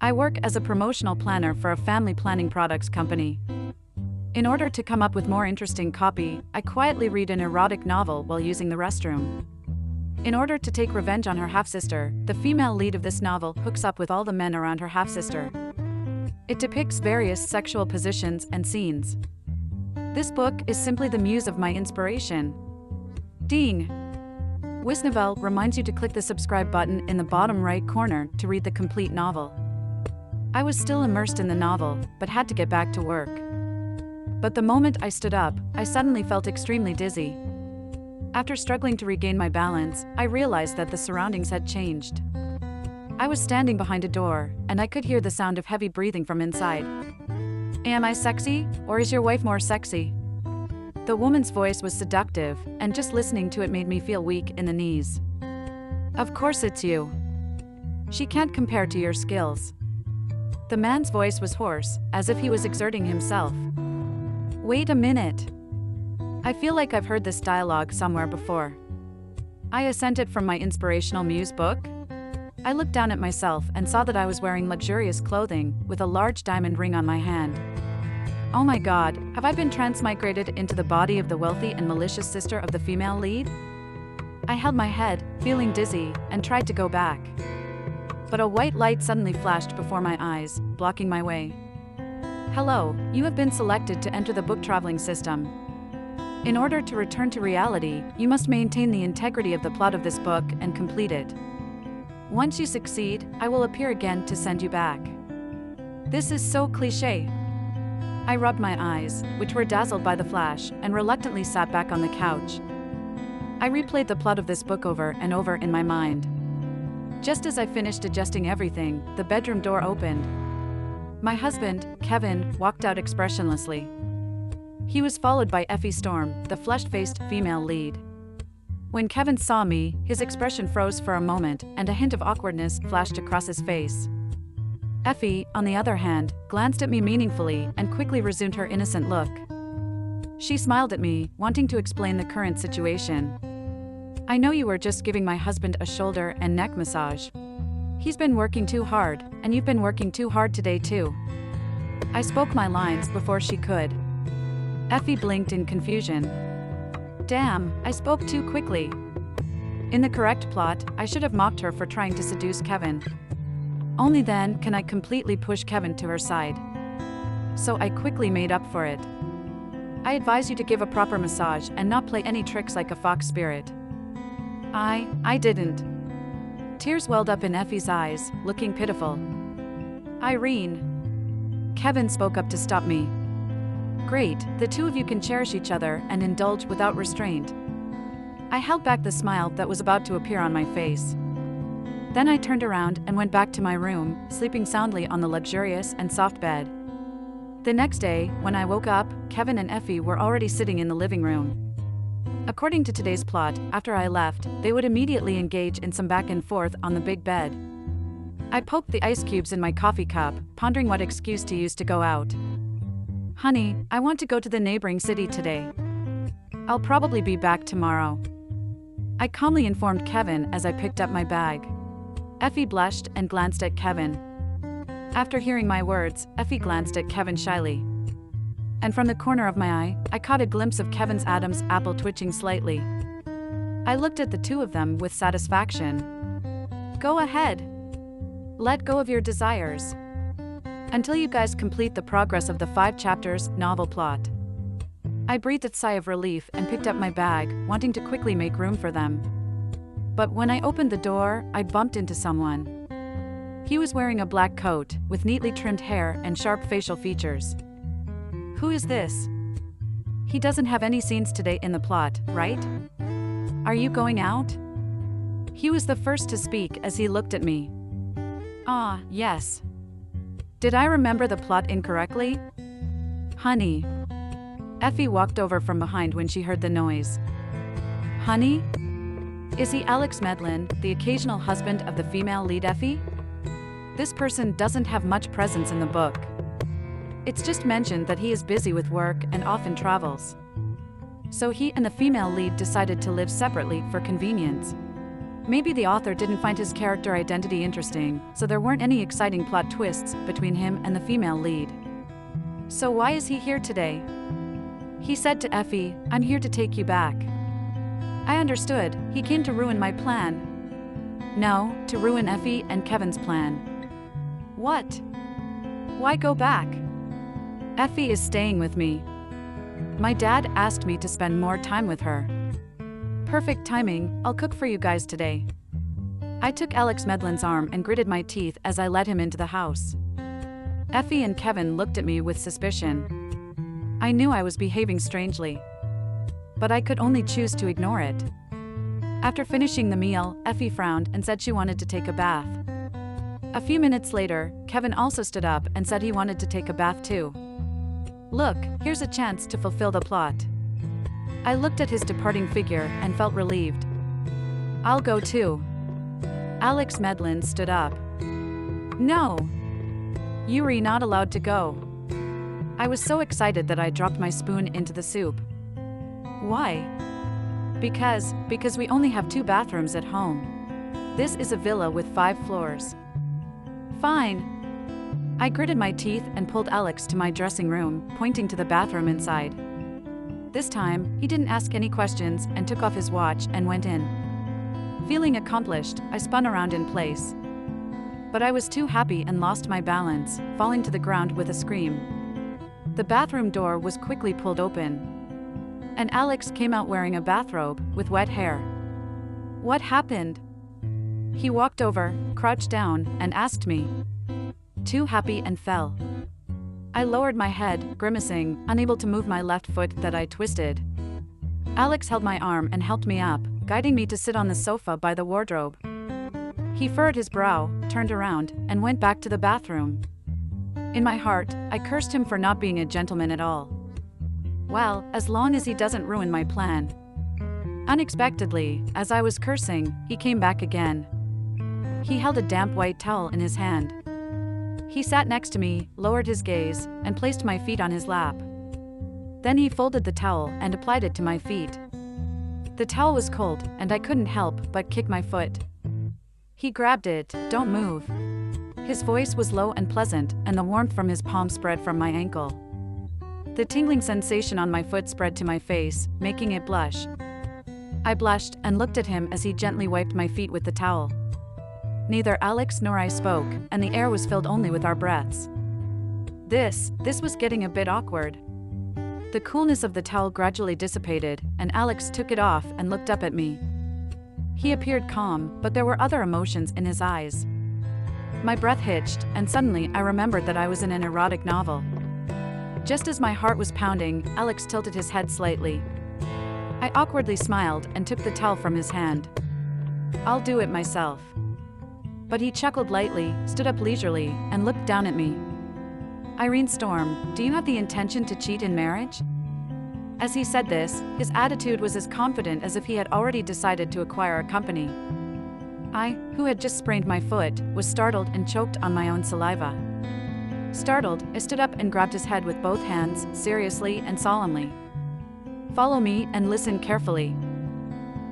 I work as a promotional planner for a family planning products company. In order to come up with more interesting copy, I quietly read an erotic novel while using the restroom. In order to take revenge on her half-sister, the female lead of this novel hooks up with all the men around her half-sister. It depicts various sexual positions and scenes. This book is simply the muse of my inspiration. Ding! Wisnovel reminds you to click the subscribe button in the bottom right corner to read the complete novel. I was still immersed in the novel, but had to get back to work. But the moment I stood up, I suddenly felt extremely dizzy. After struggling to regain my balance, I realized that the surroundings had changed. I was standing behind a door, and I could hear the sound of heavy breathing from inside. Am I sexy, or is your wife more sexy? The woman's voice was seductive, and just listening to it made me feel weak in the knees. Of course it's you. She can't compare to your skills. The man's voice was hoarse, as if he was exerting himself. Wait a minute. I feel like I've heard this dialogue somewhere before. I assented from my inspirational muse book. I looked down at myself and saw that I was wearing luxurious clothing, with a large diamond ring on my hand. Oh my God, have I been transmigrated into the body of the wealthy and malicious sister of the female lead? I held my head, feeling dizzy, and tried to go back. But a white light suddenly flashed before my eyes, blocking my way. Hello, you have been selected to enter the book traveling system. In order to return to reality, you must maintain the integrity of the plot of this book and complete it. Once you succeed, I will appear again to send you back. This is so cliché. I rubbed my eyes, which were dazzled by the flash, and reluctantly sat back on the couch. I replayed the plot of this book over and over in my mind. Just as I finished adjusting everything, the bedroom door opened. My husband, Kevin, walked out expressionlessly. He was followed by Effie Storm, the flushed-faced female lead. When Kevin saw me, his expression froze for a moment, and a hint of awkwardness flashed across his face. Effie, on the other hand, glanced at me meaningfully and quickly resumed her innocent look. She smiled at me, wanting to explain the current situation. I know you were just giving my husband a shoulder and neck massage. He's been working too hard, and you've been working too hard today too. I spoke my lines before she could. Effie blinked in confusion. Damn, I spoke too quickly. In the correct plot, I should have mocked her for trying to seduce Kevin. Only then can I completely push Kevin to her side. So I quickly made up for it. I advise you to give a proper massage and not play any tricks like a fox spirit. I didn't. Tears welled up in Effie's eyes, looking pitiful. Irene. Kevin spoke up to stop me. Great, the two of you can cherish each other and indulge without restraint. I held back the smile that was about to appear on my face. Then I turned around and went back to my room, sleeping soundly on the luxurious and soft bed. The next day, when I woke up, Kevin and Effie were already sitting in the living room. According to today's plot, after I left, they would immediately engage in some back and forth on the big bed. I poked the ice cubes in my coffee cup, pondering what excuse to use to go out. Honey, I want to go to the neighboring city today. I'll probably be back tomorrow. I calmly informed Kevin as I picked up my bag. Effie blushed and glanced at Kevin. After hearing my words, Effie glanced at Kevin shyly. And from the corner of my eye, I caught a glimpse of Kevin's Adam's apple twitching slightly. I looked at the two of them with satisfaction. Go ahead. Let go of your desires. Until you guys complete the progress of the 5 chapters novel plot. I breathed a sigh of relief and picked up my bag, wanting to quickly make room for them. But when I opened the door, I bumped into someone. He was wearing a black coat, with neatly trimmed hair and sharp facial features. Who is this? He doesn't have any scenes today in the plot, right? Are you going out? He was the first to speak as he looked at me. Ah, yes. Did I remember the plot incorrectly? Honey. Effie walked over from behind when she heard the noise. Honey? Is he Alex Medlin, the occasional husband of the female lead Effie? This person doesn't have much presence in the book. It's just mentioned that he is busy with work and often travels. So he and the female lead decided to live separately for convenience. Maybe the author didn't find his character identity interesting, so there weren't any exciting plot twists between him and the female lead. So why is he here today? He said to Effie, "I'm here to take you back." I understood, he came to ruin my plan. No, to ruin Effie and Kevin's plan. What? Why go back? Effie is staying with me. My dad asked me to spend more time with her. Perfect timing, I'll cook for you guys today. I took Alex Medlin's arm and gritted my teeth as I led him into the house. Effie and Kevin looked at me with suspicion. I knew I was behaving strangely, but I could only choose to ignore it. After finishing the meal, Effie frowned and said she wanted to take a bath. A few minutes later, Kevin also stood up and said he wanted to take a bath too. Look, here's a chance to fulfill the plot. I looked at his departing figure and felt relieved. I'll go too. Alex Medlin stood up. No! You're not allowed to go. I was so excited that I dropped my spoon into the soup. Why? Because we only have 2 bathrooms at home. This is a villa with 5 floors. Fine. I gritted my teeth and pulled Alex to my dressing room, pointing to the bathroom inside. This time, he didn't ask any questions and took off his watch and went in. Feeling accomplished, I spun around in place. But I was too happy and lost my balance, falling to the ground with a scream. The bathroom door was quickly pulled open, and Alex came out wearing a bathrobe with wet hair. What happened? He walked over, crouched down, and asked me. Too happy and fell. I lowered my head, grimacing, unable to move my left foot that I twisted. Alex held my arm and helped me up, guiding me to sit on the sofa by the wardrobe. He furrowed his brow, turned around, and went back to the bathroom. In my heart, I cursed him for not being a gentleman at all. Well, as long as he doesn't ruin my plan. Unexpectedly, as I was cursing, he came back again. He held a damp white towel in his hand. He sat next to me, lowered his gaze, and placed my feet on his lap. Then he folded the towel and applied it to my feet. The towel was cold, and I couldn't help but kick my foot. He grabbed it. "Don't move." His voice was low and pleasant, and the warmth from his palm spread from my ankle. The tingling sensation on my foot spread to my face, making it blush. I blushed and looked at him as he gently wiped my feet with the towel. Neither Alex nor I spoke, and the air was filled only with our breaths. This was getting a bit awkward. The coolness of the towel gradually dissipated, and Alex took it off and looked up at me. He appeared calm, but there were other emotions in his eyes. My breath hitched, and suddenly I remembered that I was in an erotic novel. Just as my heart was pounding, Alex tilted his head slightly. I awkwardly smiled and took the towel from his hand. "I'll do it myself." But he chuckled lightly, stood up leisurely, and looked down at me. "Irene Storm, do you have the intention to cheat in marriage?" As he said this, his attitude was as confident as if he had already decided to acquire a company. I, who had just sprained my foot, was startled and choked on my own saliva. Startled, I stood up and grabbed his head with both hands, seriously and solemnly. "Follow me and listen carefully.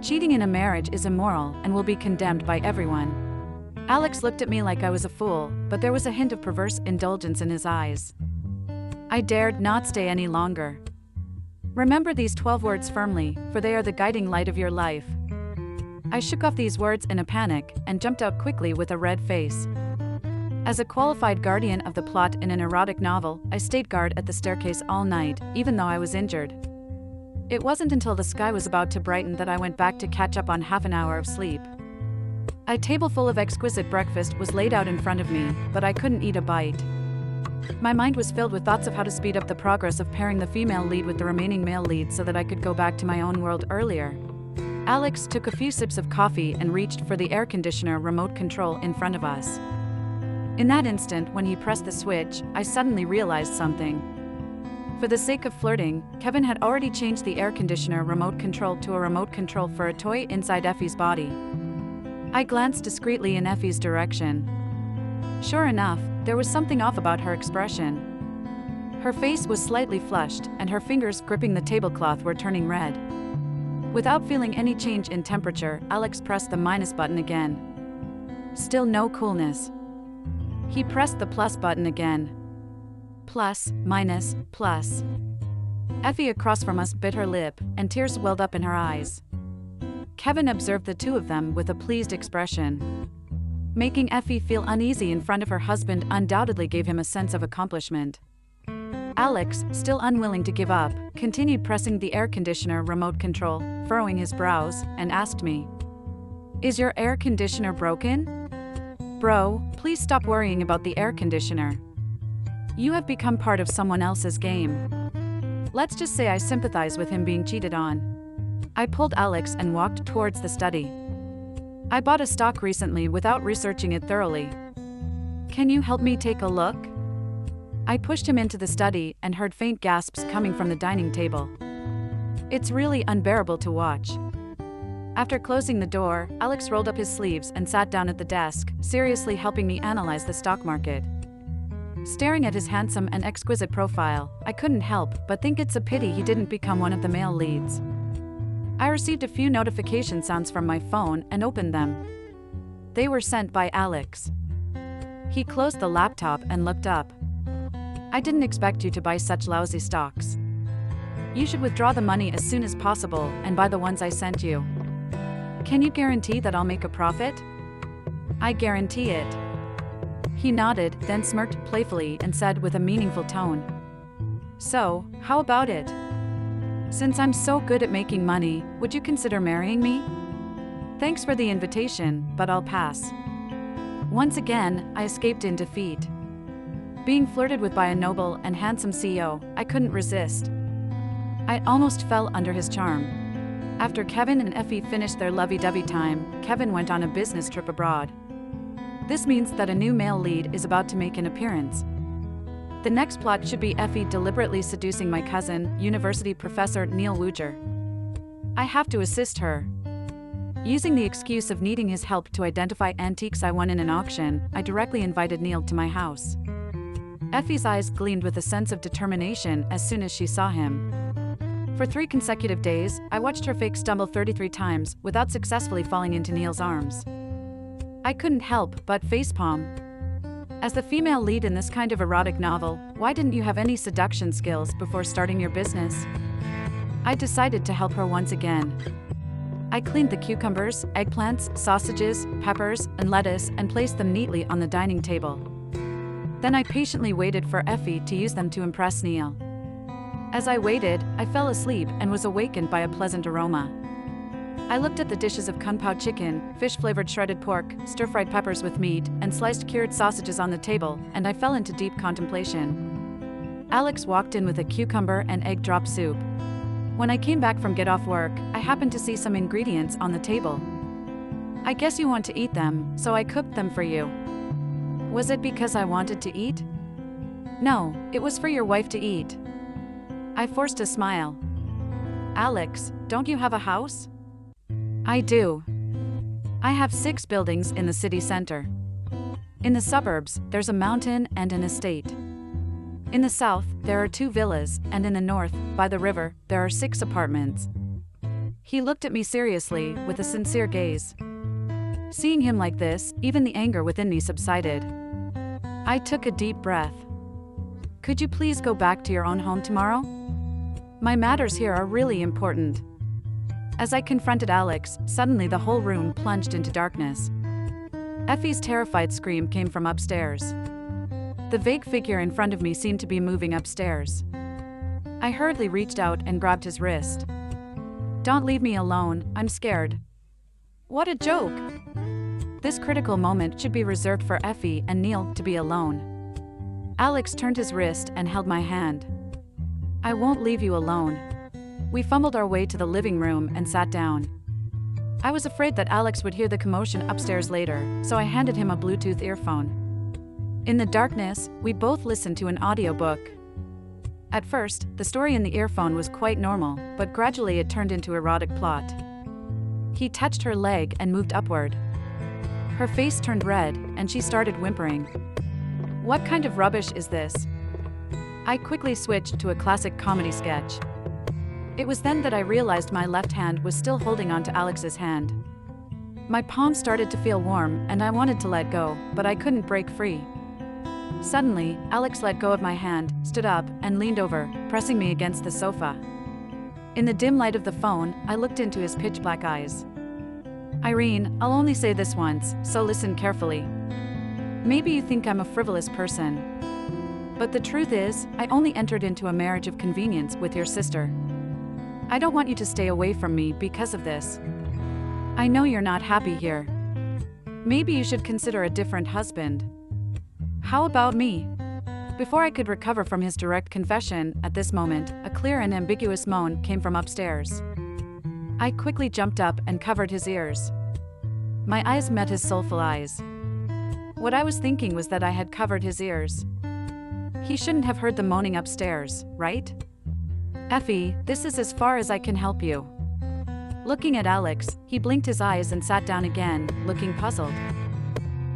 Cheating in a marriage is immoral and will be condemned by everyone." Alex looked at me like I was a fool, but there was a hint of perverse indulgence in his eyes. I dared not stay any longer. Remember these 12 words firmly, for they are the guiding light of your life. I shook off these words in a panic and jumped out quickly with a red face. As a qualified guardian of the plot in an erotic novel, I stayed guard at the staircase all night, even though I was injured. It wasn't until the sky was about to brighten that I went back to catch up on half an hour of sleep. A table full of exquisite breakfast was laid out in front of me, but I couldn't eat a bite. My mind was filled with thoughts of how to speed up the progress of pairing the female lead with the remaining male lead so that I could go back to my own world earlier. Alex took a few sips of coffee and reached for the air conditioner remote control in front of us. In that instant, when he pressed the switch, I suddenly realized something. For the sake of flirting, Kevin had already changed the air conditioner remote control to a remote control for a toy inside Effie's body. I glanced discreetly in Effie's direction. Sure enough, there was something off about her expression. Her face was slightly flushed, and her fingers gripping the tablecloth were turning red. Without feeling any change in temperature, Alex pressed the minus button again. Still no coolness. He pressed the plus button again. Plus, minus, plus. Effie across from us bit her lip, and tears welled up in her eyes. Kevin observed the two of them with a pleased expression. Making Effie feel uneasy in front of her husband undoubtedly gave him a sense of accomplishment. Alex, still unwilling to give up, continued pressing the air conditioner remote control, furrowing his brows, and asked me, "Is your air conditioner broken? Bro, please stop worrying about the air conditioner. You have become part of someone else's game." Let's just say I sympathize with him being cheated on. I pulled Alex and walked towards the study. I bought a stock recently without researching it thoroughly. Can you help me take a look? I pushed him into the study and heard faint gasps coming from the dining table. It's really unbearable to watch. After closing the door, Alex rolled up his sleeves and sat down at the desk, seriously helping me analyze the stock market. Staring at his handsome and exquisite profile, I couldn't help but think it's a pity he didn't become one of the male leads. I received a few notification sounds from my phone and opened them. They were sent by Alex. He closed the laptop and looked up. "I didn't expect you to buy such lousy stocks. You should withdraw the money as soon as possible and buy the ones I sent you. Can you guarantee that I'll make a profit?" "I guarantee it." He nodded, then smirked playfully and said with a meaningful tone, "So, how about it? Since I'm so good at making money, would you consider marrying me? Thanks for the invitation, but I'll pass." Once again, I escaped in defeat. Being flirted with by a noble and handsome CEO, I couldn't resist. I almost fell under his charm. After Kevin and Effie finished their lovey-dovey time, Kevin went on a business trip abroad. This means that a new male lead is about to make an appearance. The next plot should be Effie deliberately seducing my cousin, university professor Neil Wooger. I have to assist her. Using the excuse of needing his help to identify antiques I won in an auction, I directly invited Neil to my house. Effie's eyes gleamed with a sense of determination as soon as she saw him. For 3 consecutive days, I watched her fake stumble 33 times without successfully falling into Neil's arms. I couldn't help but facepalm. As the female lead in this kind of erotic novel, why didn't you have any seduction skills before starting your business? I decided to help her once again. I cleaned the cucumbers, eggplants, sausages, peppers, and lettuce and placed them neatly on the dining table. Then I patiently waited for Effie to use them to impress Neil. As I waited, I fell asleep and was awakened by a pleasant aroma. I looked at the dishes of kung pao chicken, fish-flavored shredded pork, stir-fried peppers with meat, and sliced cured sausages on the table, and I fell into deep contemplation. Alex walked in with a cucumber and egg drop soup. When I came back from get off work, I happened to see some ingredients on the table. "I guess you want to eat them, so I cooked them for you." Was it because I wanted to eat? No, it was for your wife to eat. I forced a smile. "Alex, don't you have a house?" "I do. I have 6 buildings in the city center. In the suburbs, there's a mountain and an estate. In the south, there are 2 villas, and in the north, by the river, there are 6 apartments." He looked at me seriously, with a sincere gaze. Seeing him like this, even the anger within me subsided. I took a deep breath. "Could you please go back to your own home tomorrow? My matters here are really important." As I confronted Alex, suddenly the whole room plunged into darkness. Effie's terrified scream came from upstairs. The vague figure in front of me seemed to be moving upstairs. I hurriedly reached out and grabbed his wrist. "Don't leave me alone, I'm scared." What a joke! This critical moment should be reserved for Effie and Neil to be alone. Alex turned his wrist and held my hand. "I won't leave you alone." We fumbled our way to the living room and sat down. I was afraid that Alex would hear the commotion upstairs later, so I handed him a Bluetooth earphone. In the darkness, we both listened to an audiobook. At first, the story in the earphone was quite normal, but gradually it turned into erotic plot. He touched her leg and moved upward. Her face turned red, and she started whimpering. What kind of rubbish is this? I quickly switched to a classic comedy sketch. It was then that I realized my left hand was still holding onto Alex's hand. My palm started to feel warm and I wanted to let go, but I couldn't break free. Suddenly, Alex let go of my hand, stood up, and leaned over, pressing me against the sofa. In the dim light of the phone, I looked into his pitch-black eyes. Irene, I'll only say this once, so listen carefully. Maybe you think I'm a frivolous person. But the truth is, I only entered into a marriage of convenience with your sister. I don't want you to stay away from me because of this. I know you're not happy here. Maybe you should consider a different husband. How about me? Before I could recover from his direct confession, at this moment, a clear and ambiguous moan came from upstairs. I quickly jumped up and covered his ears. My eyes met his soulful eyes. What I was thinking was that I had covered his ears. He shouldn't have heard the moaning upstairs, right? Effie, this is as far as I can help you. Looking at Alex, he blinked his eyes and sat down again, looking puzzled.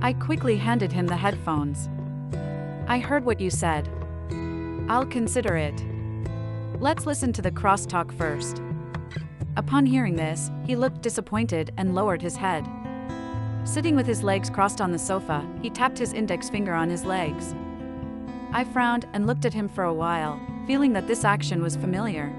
I quickly handed him the headphones. I heard what you said. I'll consider it. Let's listen to the crosstalk first. Upon hearing this, he looked disappointed and lowered his head. Sitting with his legs crossed on the sofa, he tapped his index finger on his legs. I frowned and looked at him for a while, feeling that this action was familiar.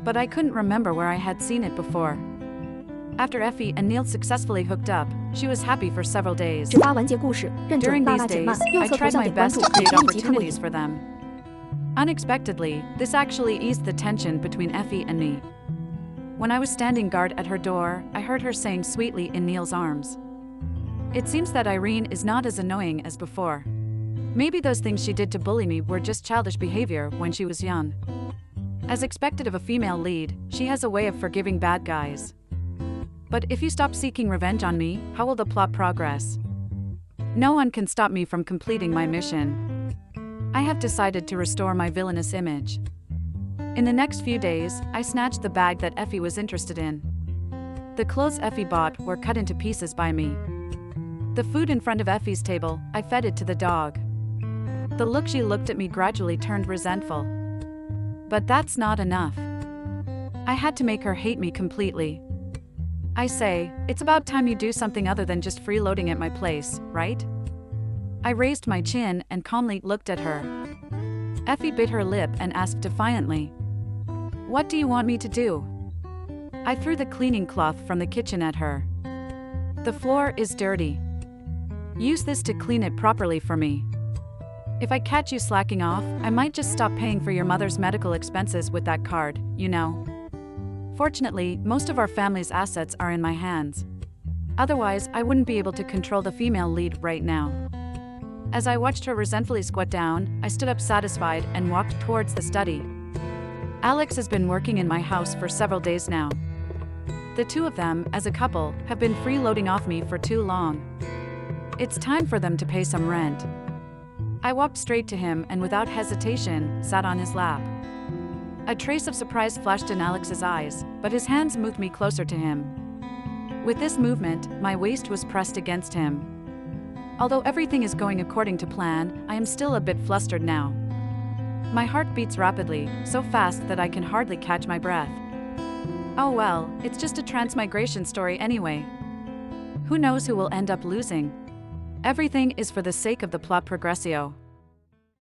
But I couldn't remember where I had seen it before. After Effie and Neil successfully hooked up, she was happy for several days. During these days, I tried my best to create opportunities for them. Unexpectedly, this actually eased the tension between Effie and me. When I was standing guard at her door, I heard her saying sweetly in Neil's arms, "It seems that Irene is not as annoying as before. Maybe those things she did to bully me were just childish behavior when she was young." As expected of a female lead, she has a way of forgiving bad guys. But if you stop seeking revenge on me, how will the plot progress? No one can stop me from completing my mission. I have decided to restore my villainous image. In the next few days, I snatched the bag that Effie was interested in. The clothes Effie bought were cut into pieces by me. The food in front of Effie's table, I fed it to the dog. The look she looked at me gradually turned resentful. But that's not enough. I had to make her hate me completely. I say, it's about time you do something other than just freeloading at my place, right? I raised my chin and calmly looked at her. Effie bit her lip and asked defiantly, "What do you want me to do?" I threw the cleaning cloth from the kitchen at her. "The floor is dirty. Use this to clean it properly for me. If I catch you slacking off, I might just stop paying for your mother's medical expenses with that card, you know." Fortunately, most of our family's assets are in my hands. Otherwise, I wouldn't be able to control the female lead right now. As I watched her resentfully squat down, I stood up satisfied and walked towards the study. Alex has been working in my house for several days now. The two of them, as a couple, have been freeloading off me for too long. It's time for them to pay some rent. I walked straight to him and without hesitation, sat on his lap. A trace of surprise flashed in Alex's eyes, but his hands moved me closer to him. With this movement, my waist was pressed against him. Although everything is going according to plan, I am still a bit flustered now. My heart beats rapidly, so fast that I can hardly catch my breath. Oh well, it's just a transmigration story anyway. Who knows who will end up losing? Everything is for the sake of the plot progressio.